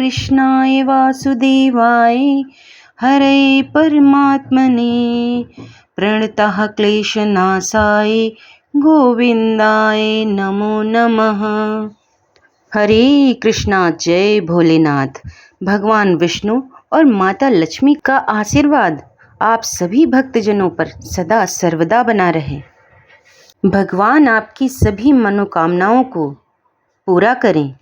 कृष्णाय वासुदेवाय हरे परमात्मने प्रणतः क्लेशनाशाय गोविंदाय नमो नमः। हरे कृष्णा। जय भोलेनाथ। भगवान विष्णु और माता लक्ष्मी का आशीर्वाद आप सभी भक्तजनों पर सदा सर्वदा बना रहे। भगवान आपकी सभी मनोकामनाओं को पूरा करें।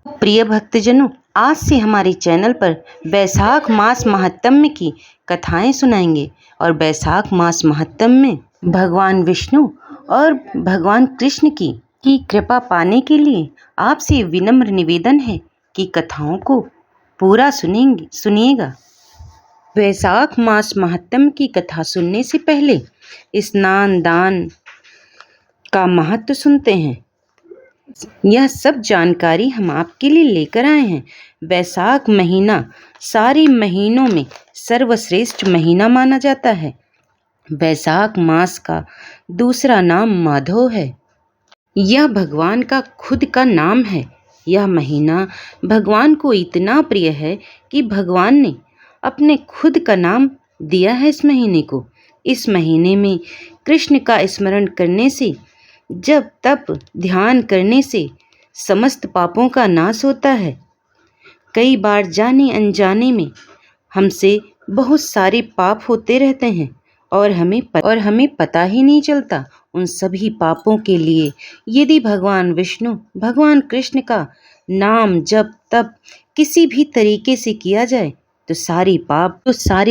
प्रिय भक्तजनों, आज से हमारे चैनल पर वैशाख मास महात्म्य की कथाएं सुनाएंगे और वैशाख मास महात्म्य में भगवान विष्णु और भगवान कृष्ण की कृपा पाने के लिए आपसे विनम्र निवेदन है कि कथाओं को पूरा सुनिएगा। वैशाख मास महात्म्य की कथा सुनने से पहले स्नान दान का महत्व सुनते हैं। यह सब जानकारी हम आपके लिए लेकर आए हैं। वैशाख महीना सारे महीनों में सर्वश्रेष्ठ महीना माना जाता है। वैशाख मास का दूसरा नाम माधव है। यह भगवान का खुद का नाम है। यह महीना भगवान को इतना प्रिय है कि भगवान ने अपने खुद का नाम दिया है इस महीने को। इस महीने में कृष्ण का स्मरण करने से, जब तप ध्यान करने से समस्त पापों का नाश होता है। कई बार जाने अनजाने में हमसे बहुत सारे पाप होते रहते हैं और हमें पता ही नहीं चलता। उन सभी पापों के लिए यदि भगवान विष्णु भगवान कृष्ण का नाम जब तब किसी भी तरीके से किया जाए तो सारे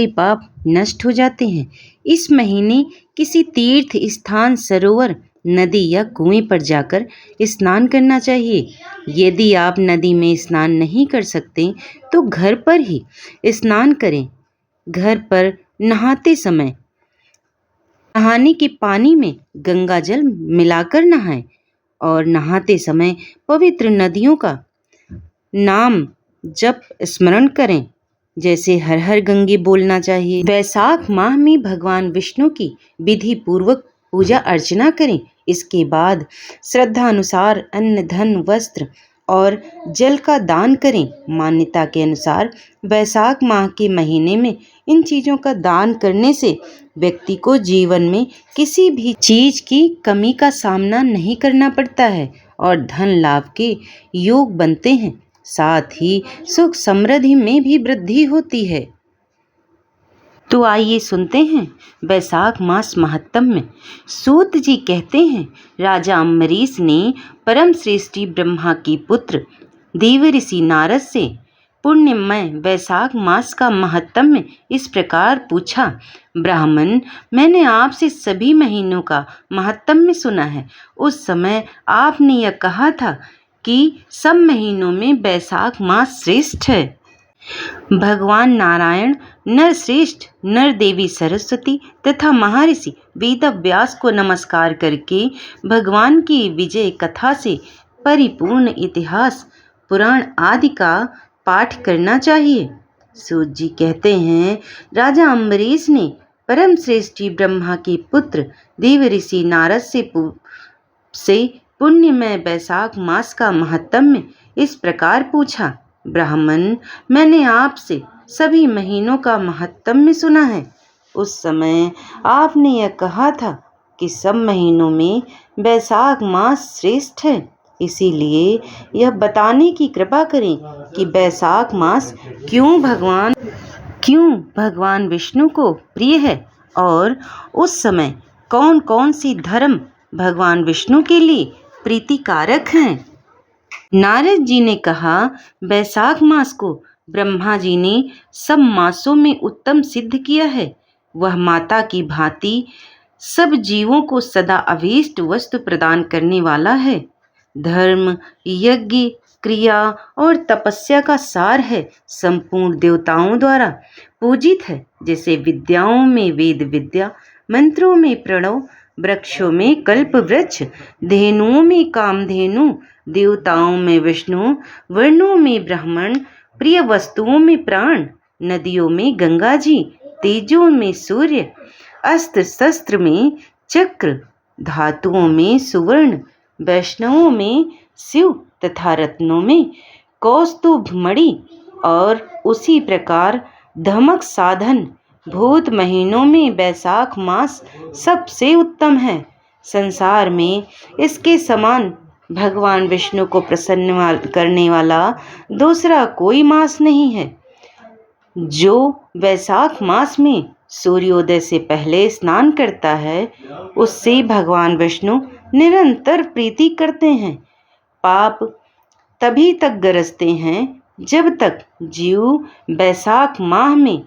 पाप नष्ट हो जाते हैं। इस महीने किसी तीर्थ स्थान, सरोवर, नदी या कुएं पर जाकर स्नान करना चाहिए। यदि आप नदी में स्नान नहीं कर सकते तो घर पर ही स्नान करें। घर पर नहाते समय नहाने के पानी में गंगा जल मिलाकर नहाएं और नहाते समय पवित्र नदियों का नाम जप स्मरण करें, जैसे हर हर गंगे बोलना चाहिए। वैशाख माह में भगवान विष्णु की विधि पूर्वक पूजा अर्चना करें। इसके बाद श्रद्धा अनुसार अन्न, धन, वस्त्र और जल का दान करें। मान्यता के अनुसार वैशाख माह के महीने में इन चीज़ों का दान करने से व्यक्ति को जीवन में किसी भी चीज की कमी का सामना नहीं करना पड़ता है और धन लाभ के योग बनते हैं। साथ ही सुख समृद्धि में भी वृद्धि होती है। तो आइए सुनते हैं वैशाख मास महात्म्य में। सूत जी कहते हैं, राजा अम्बरीश ने परम श्रेष्ठी ब्रह्मा की पुत्र देवर्षि नारद से पुण्यमय वैशाख मास का महात्म्य इस प्रकार पूछा। ब्राह्मण, मैंने आपसे सभी महीनों का महात्म्य सुना है। उस समय आपने यह कहा था कि सब महीनों में वैशाख मास श्रेष्ठ है। भगवान नारायण, नरश्रेष्ठ, नर देवी सरस्वती तथा महर्षि वेदव्यास को नमस्कार करके भगवान की विजय कथा से परिपूर्ण इतिहास, पुराण आदि का पाठ करना चाहिए। सूत जी कहते हैं, राजा अम्बरीश ने परम श्रेष्ठी ब्रह्मा के पुत्र देवर्षि नारद से पुण्यमय वैशाख मास का महात्म्य इस प्रकार पूछा। ब्राह्मण, मैंने आपसे सभी महीनों का महात्म्य सुना है। उस समय आपने यह कहा था कि सब महीनों में वैशाख मास श्रेष्ठ है। इसीलिए यह बताने की कृपा करें कि वैशाख मास क्यों भगवान विष्णु को प्रिय है और उस समय कौन कौन सी धर्म भगवान विष्णु के लिए प्रीतिकारक हैं। नारद जी ने कहा, वैशाख मास को ब्रह्मा जी ने सब मासों में उत्तम सिद्ध किया है। वह माता की भांति सब जीवों को सदा अभीष्ट वस्तु प्रदान करने वाला है। धर्म, यज्ञ, क्रिया और तपस्या का सार है। संपूर्ण देवताओं द्वारा पूजित है। जैसे विद्याओं में वेद विद्या, मंत्रों में प्रणव, वृक्षों में कल्प वृक्ष, धेनुओं में कामधेनु, देवताओं में विष्णु, वर्णों में ब्राह्मण, प्रिय वस्तुओं में प्राण, नदियों में गंगा जी, तेजों में सूर्य, अस्त्र शस्त्र में चक्र, धातुओं में सुवर्ण, वैष्णवों में शिव तथा रत्नों में कौस्तुभ मणि और उसी प्रकार धमक साधन भूत महीनों में वैशाख मास सबसे उत्तम है। संसार में इसके समान भगवान विष्णु को प्रसन्न करने वाला दूसरा कोई मास नहीं है। जो वैशाख मास में सूर्योदय से पहले स्नान करता है उससे भगवान विष्णु निरंतर प्रीति करते हैं। पाप तभी तक गरजते हैं जब तक जीव वैशाख माह में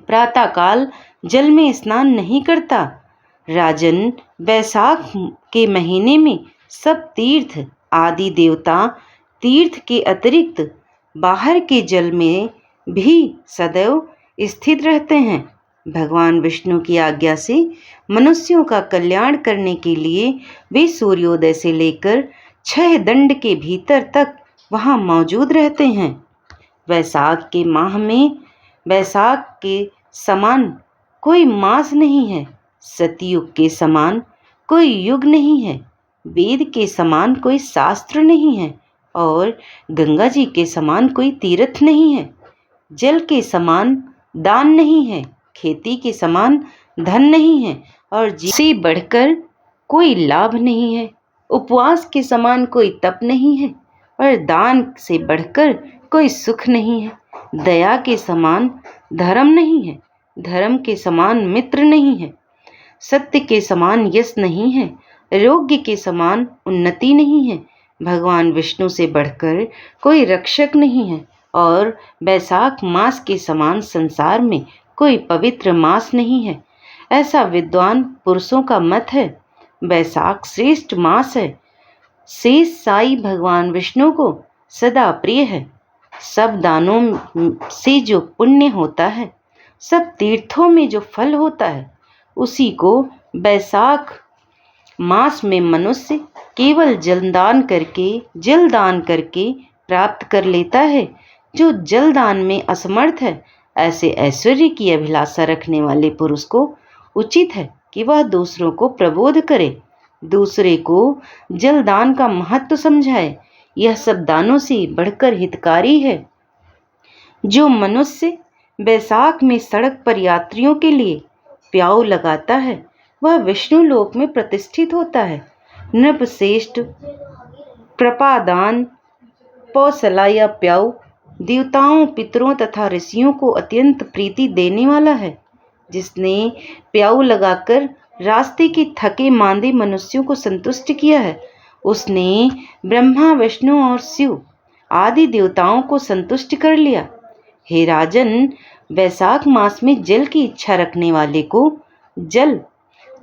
प्रातःकाल जल में स्नान नहीं करता। राजन, वैशाख के महीने में सब तीर्थ आदि देवता तीर्थ के अतिरिक्त बाहर के जल में भी सदैव स्थित रहते हैं। भगवान विष्णु की आज्ञा से मनुष्यों का कल्याण करने के लिए वे सूर्योदय से लेकर 6 दंड के भीतर तक वहाँ मौजूद रहते हैं। वैशाख के माह में वैशाख के समान कोई मास नहीं है, सतयुग के समान कोई युग नहीं है, वेद के समान कोई शास्त्र नहीं है और गंगा जी के समान कोई तीर्थ नहीं है। जल के समान दान नहीं है, खेती के समान धन नहीं है और जीवन से बढ़कर कोई लाभ नहीं है। उपवास के समान कोई तप नहीं है और दान से बढ़कर कोई सुख नहीं है। दया के समान धर्म नहीं है, धर्म के समान मित्र नहीं है, सत्य के समान यश नहीं है, आरोग्य के समान उन्नति नहीं है। भगवान विष्णु से बढ़कर कोई रक्षक नहीं है और वैशाख मास के समान संसार में कोई पवित्र मास नहीं है। ऐसा विद्वान पुरुषों का मत है। वैशाख श्रेष्ठ मास है। शेष साई भगवान विष्णु को सदा प्रिय है। सब दानों से जो पुण्य होता है, सब तीर्थों में जो फल होता है, उसी को वैशाख मास में मनुष्य केवल जलदान करके प्राप्त कर लेता है। जो जलदान में असमर्थ है, ऐसे ऐश्वर्य की अभिलाषा रखने वाले पुरुष को उचित है कि वह दूसरों को प्रबोध करे, दूसरे को जलदान का महत्व समझाए। यह सब दानों से बढ़कर हितकारी है। जो मनुष्य वैशाख में सड़क पर यात्रियों के लिए प्याऊ लगाता है, वह विष्णु लोक में प्रतिष्ठित होता है। नृपश्रेष्ठ प्रपादान पौसला या प्याऊ देवताओं, पितरों तथा ऋषियों को अत्यंत प्रीति देने वाला है। जिसने प्याऊ लगाकर रास्ते के थके मांदे मनुष्यों को संतुष्ट किया है, उसने ब्रह्मा, विष्णु और शिव आदि देवताओं को संतुष्ट कर लिया। हे राजन, वैशाख मास में जल की इच्छा रखने वाले को जल,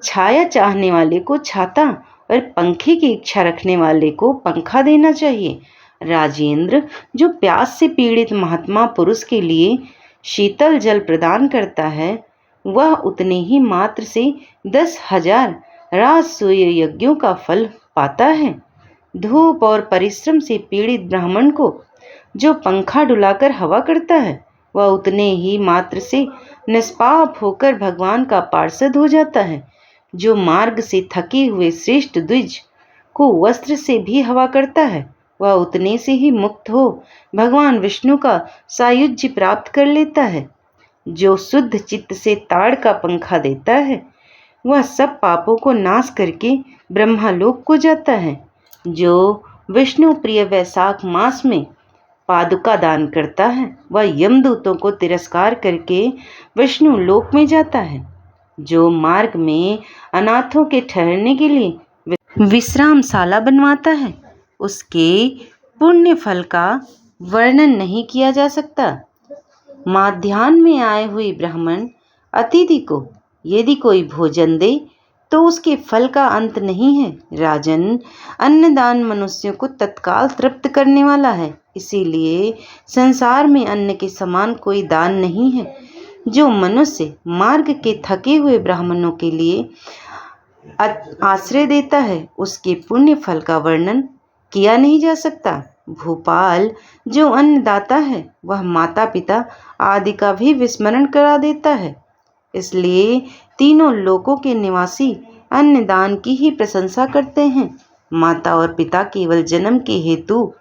छाया चाहने वाले को छाता और पंखे की इच्छा रखने वाले को पंखा देना चाहिए। राजेंद्र, जो प्यास से पीड़ित महात्मा पुरुष के लिए शीतल जल प्रदान करता है, वह उतने ही मात्र से 10,000 राजसूय यज्ञों का फल पाता है। धूप और परिश्रम से पीड़ित ब्राह्मण को जो पंखा डुलाकर हवा करता है, वह उतने ही मात्र से निष्पाप होकर भगवान का पार्षद हो जाता है। जो मार्ग से थके हुए श्रेष्ठ द्विज को वस्त्र से भी हवा करता है, वह उतने से ही मुक्त हो भगवान विष्णु का सायुज्य प्राप्त कर लेता है। जो शुद्ध चित्त से ताड़ का पंखा देता है, वह सब पापों को नाश करके ब्रह्मालोक को जाता है। जो विष्णु प्रिय वैशाख मास में पादुका दान करता है, वह यमदूतों को तिरस्कार करके विष्णु लोक में जाता है। जो मार्ग में अनाथों के ठहरने के लिए विश्रामशाला बनवाता है, उसके पुण्य फल का वर्णन नहीं किया जा सकता। माध्याह्न में आए हुए ब्राह्मण अतिथि को यदि कोई भोजन दे तो उसके फल का अंत नहीं है। राजन, अन्नदान मनुष्यों को तत्काल तृप्त करने वाला है, इसीलिए संसार में अन्न के समान कोई दान नहीं है। जो मनुष्य मार्ग के थके हुए ब्राह्मणों के लिए आश्रय देता है, उसके पुण्य फल का वर्णन किया नहीं जा सकता। भूपाल, जो अन्नदाता है, वह माता पिता आदि का भी विस्मरण करा देता है। इसलिए तीनों लोकों के निवासी अन्नदान की ही प्रशंसा करते हैं। माता और पिता केवल जन्म के हेतु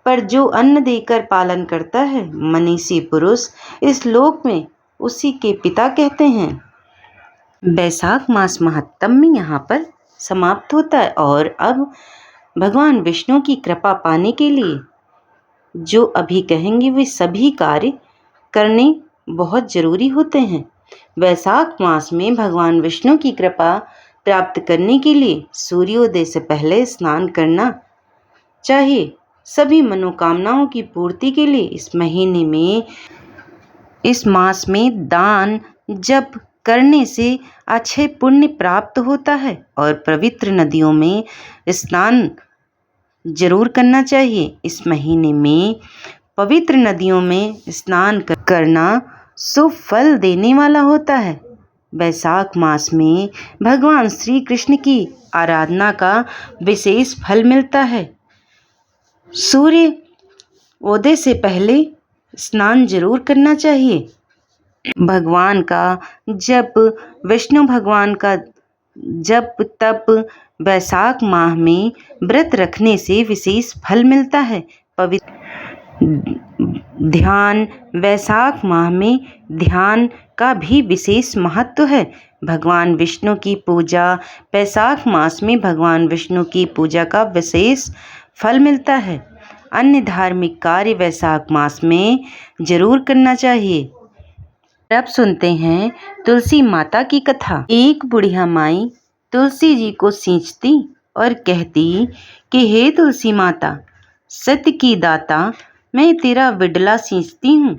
पर जो अन्न देकर पालन करता है मनीषी पुरुष इस लोक में उसी के पिता कहते हैं। वैशाख मास महात्म्य में यहाँ पर समाप्त होता है। और अब भगवान विष्णु की कृपा पाने के लिए जो अभी कहेंगे वे सभी कार्य करने बहुत जरूरी होते हैं। वैशाख मास में भगवान विष्णु की कृपा प्राप्त करने के लिए सूर्योदय से पहले स्नान करना चाहिए। सभी मनोकामनाओं की पूर्ति के लिए इस मास में दान जप करने से अच्छे पुण्य प्राप्त होता है और पवित्र नदियों में स्नान जरूर करना चाहिए। इस महीने में पवित्र नदियों में स्नान करना शुभ फल देने वाला होता है। वैशाख मास में भगवान श्री कृष्ण की आराधना का विशेष फल मिलता है। सूर्य उदय से पहले स्नान जरूर करना चाहिए। भगवान का जप, विष्णु भगवान का जप तप वैशाख माह में व्रत रखने से विशेष फल मिलता है। पवित्र ध्यान, वैशाख माह में ध्यान का भी विशेष महत्व है। भगवान विष्णु की पूजा, वैशाख मास में भगवान विष्णु की पूजा का विशेष फल मिलता है। अन्य धार्मिक कार्य वैशाख मास में जरूर करना चाहिए। अब सुनते हैं तुलसी माता की कथा। एक बुढ़िया माई तुलसी जी को सींचती और कहती कि हे तुलसी माता, सत्य की दाता, मैं तेरा विडला सींचती हूँ।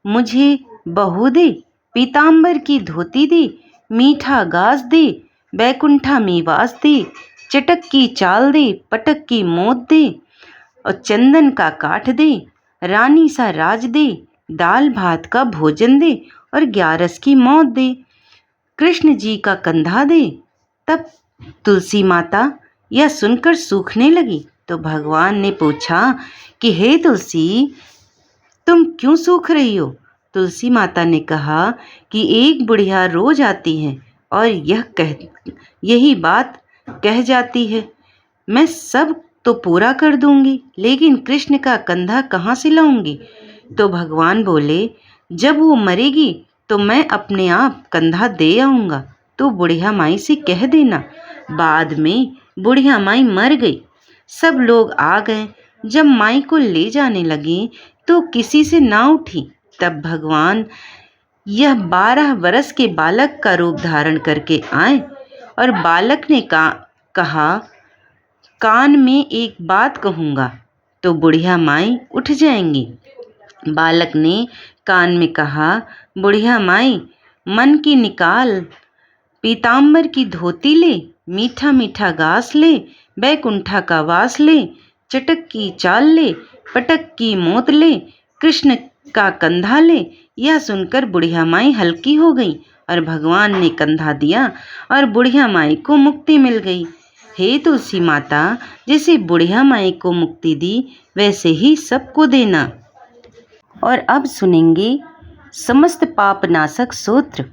मुझे बहू दे, पीताम्बर की धोती दे, मीठा घास दे, बैकुंठा मेवास दे, चटक की चाल दे, पटक की मोद दे और चंदन का काठ दे, रानी सा राज दे, दाल भात का भोजन दे और 11 की मौत दे, कृष्ण जी का कंधा दे। तब तुलसी माता यह सुनकर सूखने लगी तो भगवान ने पूछा कि हे तुलसी, तुम क्यों सूख रही हो? तुलसी माता ने कहा कि एक बुढ़िया रोज आती है और यही बात कह जाती है, मैं सब तो पूरा कर दूंगी, लेकिन कृष्ण का कंधा कहाँ से लाऊंगी? तो भगवान बोले, जब वो मरेगी तो मैं अपने आप कंधा दे आऊँगा, तो बुढ़िया माई से कह देना। बाद में बुढ़िया माई मर गई। सब लोग आ गए। जब माई को ले जाने लगे तो किसी से ना उठी। तब भगवान यह 12 वर्ष के बालक का रूप धारण करके आए और बालक ने कहा, कान में एक बात कहूँगा तो बुढ़िया माई उठ जाएंगी। बालक ने कान में कहा, बुढ़िया माई, मन की निकाल, पीताम्बर की धोती ले, मीठा मीठा घास ले, बैकुंठा का वास ले, चटक की चाल ले, पटक की मोत ले, कृष्ण का कंधा ले। यह सुनकर बुढ़िया माई हल्की हो गई और भगवान ने कंधा दिया और बुढ़िया माई को मुक्ति मिल गई। हे तुलसी माता, जैसे बुढ़िया माई को मुक्ति दी वैसे ही सबको देना। और अब सुनेंगे समस्त पापनाशक सूत्र।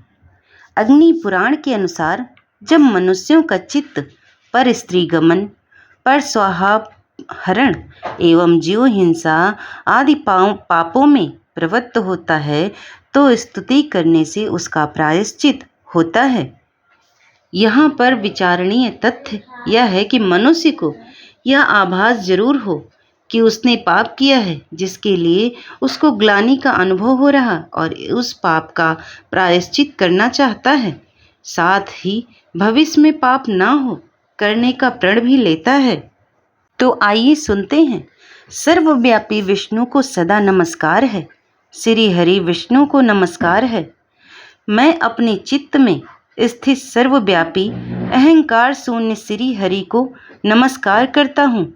अग्नि पुराण के अनुसार जब मनुष्यों का चित्त पर स्त्री गमन, पर स्वाहापहरण एवं जीव हिंसा आदि पापों में प्रवृत्त होता है तो स्तुति करने से उसका प्रायश्चित होता है। यहाँ पर विचारणीय तथ्य यह है कि मनुष्य को यह आभास जरूर हो कि उसने पाप किया है, जिसके लिए उसको ग्लानि का अनुभव हो रहा और उस पाप का प्रायश्चित करना चाहता है। साथ ही भविष्य में पाप ना हो करने का प्रण भी लेता है। तो आइए सुनते हैं। सर्वव्यापी विष्णु को सदा नमस्कार है। श्री हरि विष्णु को नमस्कार है। मैं अपने चित्त में स्थित सर्वव्यापी अहंकार शून्य श्री हरि को नमस्कार करता हूँ।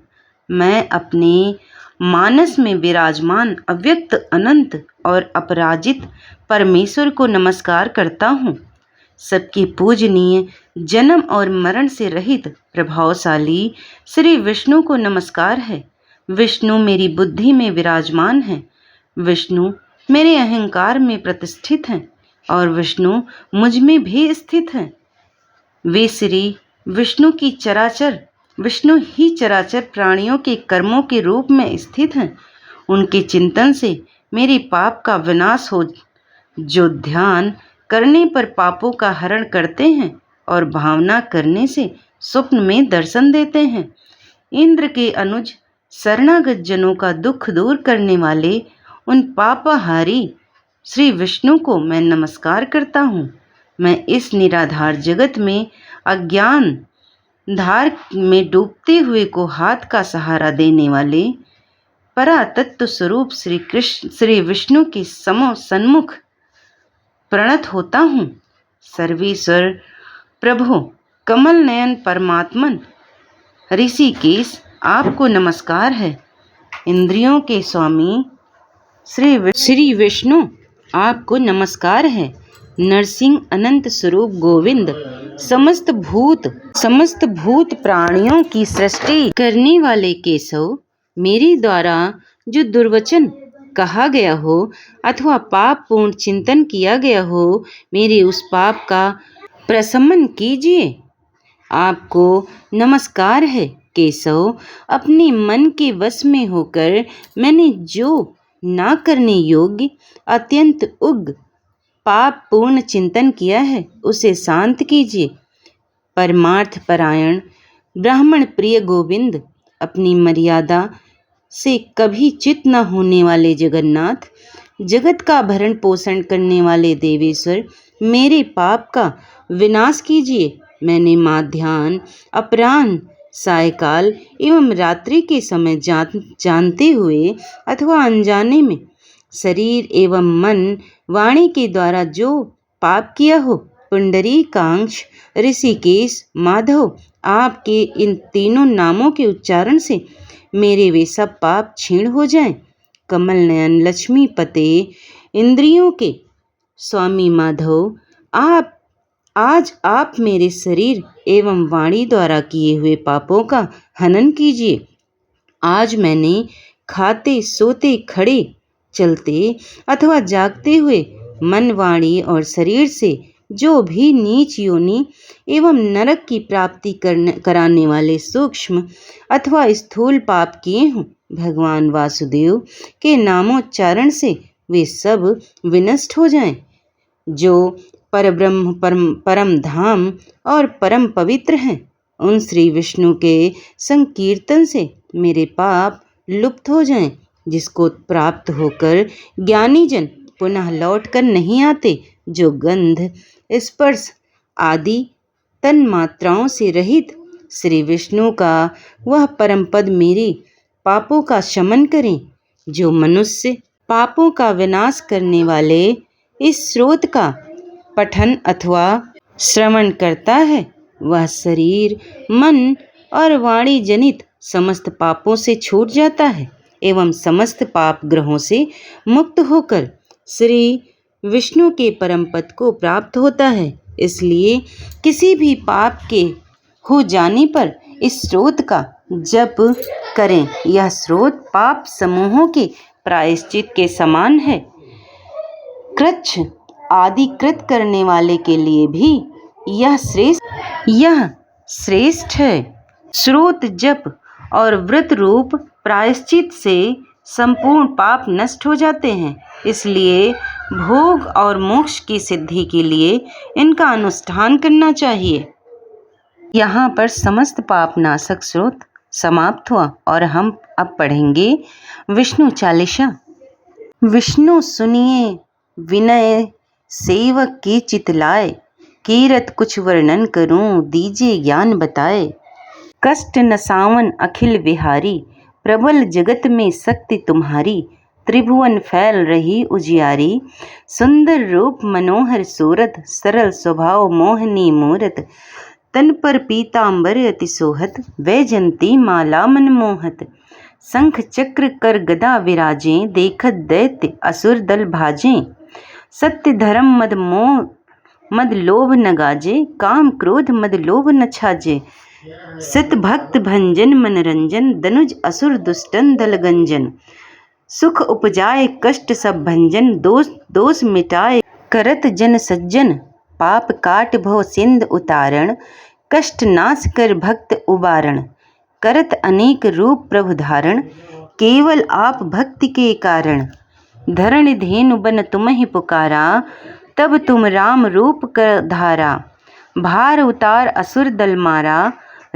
मैं अपने मानस में विराजमान अव्यक्त अनंत और अपराजित परमेश्वर को नमस्कार करता हूँ। सबके पूजनीय, जन्म और मरण से रहित प्रभावशाली श्री विष्णु को नमस्कार है। विष्णु मेरी बुद्धि में विराजमान है। विष्णु मेरे अहंकार में प्रतिष्ठित हैं और विष्णु मुझ में भी स्थित हैं। वे श्री विष्णु की चराचर विष्णु ही चराचर प्राणियों के कर्मों के रूप में स्थित हैं। उनके चिंतन से मेरे पाप का विनाश हो, जो ध्यान करने पर पापों का हरण करते हैं और भावना करने से स्वप्न में दर्शन देते हैं। इंद्र के अनुज शरणागत जनों का दुख दूर करने वाले उन पापहारी श्री विष्णु को मैं नमस्कार करता हूँ। मैं इस निराधार जगत में अज्ञान धार में डूबते हुए को हाथ का सहारा देने वाले परातत्व स्वरूप श्री विष्णु के सन्मुख प्रणत होता हूँ। सर्वेश्वर प्रभु कमल नयन परमात्मन ऋषिकेश आपको नमस्कार है। इंद्रियों के स्वामी श्री विष्णु आपको नमस्कार है। नरसिंह अनंत स्वरूप गोविंद समस्त भूत प्राणियों की सृष्टि करने वाले केशव, मेरे द्वारा जो दुर्वचन कहा गया हो अथवा पाप पूर्ण चिंतन किया गया हो, मेरे उस पाप का प्रशमन कीजिए। आपको नमस्कार है केशव। अपने मन के वश में होकर मैंने जो ना करने योग्य अत्यंत उग्र पाप पूर्ण चिंतन किया है, उसे शांत कीजिए। परमार्थ परायण ब्राह्मण प्रिय गोविंद, अपनी मर्यादा से कभी चित न होने वाले जगन्नाथ, जगत का भरण पोषण करने वाले देवेश्वर, मेरे पाप का विनाश कीजिए। मैंने माध्याह्न, अपराह्न, सायकाल एवं रात्रि के समय जानते हुए अथवा अनजाने में शरीर एवं मन वाणी के द्वारा जो पाप किया हो, पुंडरीकाक्ष, ऋषिकेश, माधव, आपके इन तीनों नामों के उच्चारण से मेरे वे सब पाप क्षीण हो जाएं। कमल नयन लक्ष्मी पते इंद्रियों के स्वामी माधव, आज आप मेरे शरीर एवं वाणी द्वारा किए हुए पापों का हनन कीजिए। आज मैंने खाते, सोते, खड़े, चलते अथवा जागते हुए मन, वाणी और शरीर से जो भी नीच योनि एवं नरक की प्राप्ति कराने वाले सूक्ष्म अथवा स्थूल पाप किए हों, भगवान वासुदेव के नामोच्चारण से वे सब विनष्ट हो जाएं। जो परब्रह्म, परम धाम और परम पवित्र हैं, उन श्री विष्णु के संकीर्तन से मेरे पाप लुप्त हो जाएं, जिसको प्राप्त होकर ज्ञानी जन पुनः लौट कर नहीं आते। जो गंध, स्पर्श आदि तन मात्राओं से रहित श्री विष्णु का वह परम पद मेरे पापों का शमन करें। जो मनुष्य पापों का विनाश करने वाले इस स्रोत का पठन अथवा श्रवण करता है, वह शरीर, मन और वाणी जनित समस्त पापों से छूट जाता है एवं समस्त पाप ग्रहों से मुक्त होकर श्री विष्णु के परम पद को प्राप्त होता है। इसलिए किसी भी पाप के हो जाने पर इस स्रोत का जप करें। यह स्रोत पाप समूहों के प्रायश्चित के समान है। कृच्छ आदि कृत करने वाले के लिए भी यह श्रेष्ठ है। स्रोत जप और व्रत रूप प्रायश्चित से संपूर्ण पाप नष्ट हो जाते हैं। इसलिए भोग और मोक्ष की सिद्धि के लिए इनका अनुष्ठान करना चाहिए। यहाँ पर समस्त पाप नाशक स्रोत समाप्त हुआ और हम अब पढ़ेंगे विष्णु चालीसा। विष्णु सुनिए विनय सेवक की चितलाए, कीरत कुछ वर्णन करूं दीजिए ज्ञान बताए। कष्ट नसावन अखिल विहारी, प्रबल जगत में शक्ति तुम्हारी। त्रिभुवन फैल रही उजियारी, सुंदर रूप मनोहर सूरत। सरल स्वभाव मोहनी मूरत, तन पर पीतांबर अति सोहत। वैजंती माला मनमोहत, शंख चक्र कर गदा विराजें। देखत दैत्य असुर दल भाजें, सत्य धर्म मद लोभ न गाजे। काम क्रोध मद लोभ न छाजे, सित भक्त भंजन मनरंजन। दनुज असुर दुष्टन दल गंजन, सुख उपजाए कष्ट सब भंजन। दोष मिटाए करत जन सज्जन, पाप काट भव सिंध उतारण। कष्ट नाश कर भक्त उबारण, करत अनेक रूप प्रभु धारण, केवल आप भक्ति के कारण। धरण धेनु बन तुम्हि पुकारा, तब तुम राम रूप कर धारा। भार उतार असुर दल मारा,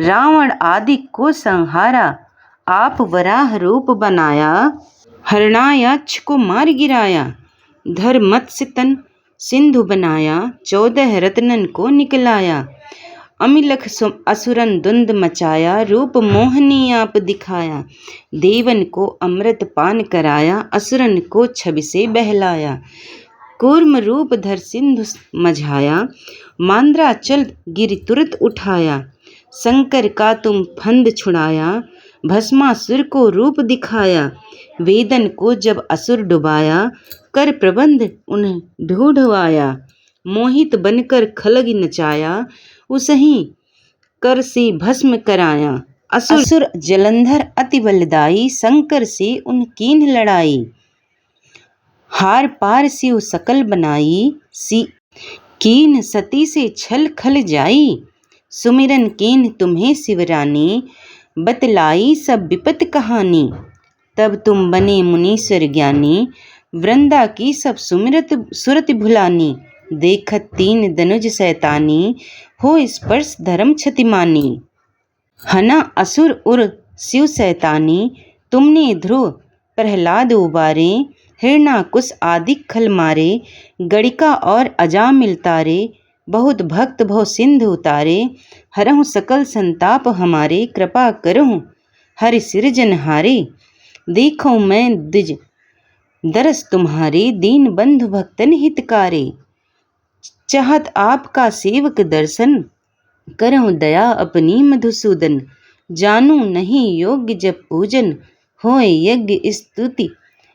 रावण आदि को संहारा। आप वराह रूप बनाया, हरणायाक्ष को मार गिराया। धर मत्स्य तन सिंधु बनाया, 14 रत्नन को निकलाया। अमिलख असुरन द्वंद मचाया, रूप मोहनी आप दिखाया। देवन को अमृत पान कराया, असुरन को छवि से बहलाया। कूर्म रूप धर सिंधु मझाया, मांद्राचल गिरि तुरत उठाया। शंकर का तुम फंद छुड़ाया, भस्मासुर को रूप दिखाया। वेदन को जब असुर डुबाया, कर प्रबंध उन्हें ढूढ़वाया। मोहित बनकर खलग नचाया, उसही कर से भस्म कराया। असुर जलंधर अति बलदाई, शंकर से उन कीन्ह लड़ाई। हार पार सिउ सकल बनाई, कीन्ह सती से छल खल जाई। सुमिरन कीन्ह तुम्हें शिवरानी, बतलाई सब विपत कहानी। तब तुम बने मुनीश्वर ज्ञानी, वृंदा की सब सुरत भुलानी। देखत तीन दनुज सैतानी, हो स्पर्श धर्म क्षतिमानी। हना असुर उर शिव सैतानी, तुमने ध्रुव प्रहलाद उबारे। हिरणाकुश आदि खल मारे, गणिका और अजामिल तारे। बहुत भक्त भव सिंधु उतारे, हरहु सकल संताप हमारे। कृपा करहु हरि सिरजनहारे, देखो मैं द्विज दरस तुम्हारे। दीन बंधु भक्तन हितकारे, चाहत आपका सेवक दर्शन। करहु दया अपनी मधुसूदन, जानू नहीं योग्य जब पूजन। होय यज्ञ स्तुति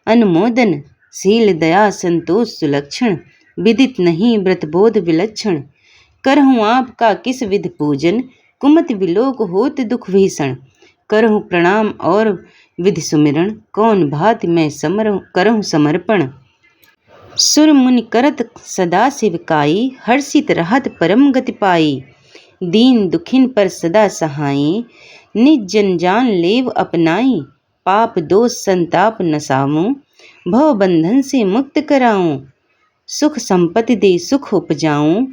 अनुमोदन, शील दया संतोष सुलक्षण। विदित नहीं व्रत बोध विलक्षण, करहूँ आपका किस विधि पूजन। कुमति विलोक होत दुख भीषण, करहूँ प्रणाम और विधि सुमिरन। कौन भांति मैं करहूँ समर्पण। सुर मुनि करत सदा सेवकाई, हर्षित रहत परम गति पाई। दीन दुखिन पर सदा सहाई, निज जन जान लेव अपनाई। पाप दोष संताप नसाऊं, भव बंधन से मुक्त कराऊं। सुख संपत्ति दे सुख उपजाऊं,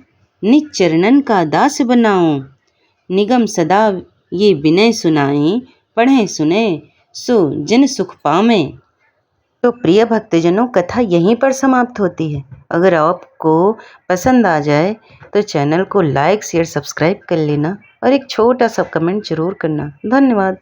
निज चरणन का दास बनाऊं। निगम सदा ये विनय सुनाएं, पढ़ें सुने सो जन सुख पावें। तो प्रिय भक्तजनों, कथा यहीं पर समाप्त होती है। अगर आपको पसंद आ जाए तो चैनल को लाइक शेयर सब्सक्राइब कर लेना और एक छोटा सा कमेंट जरूर करना। धन्यवाद।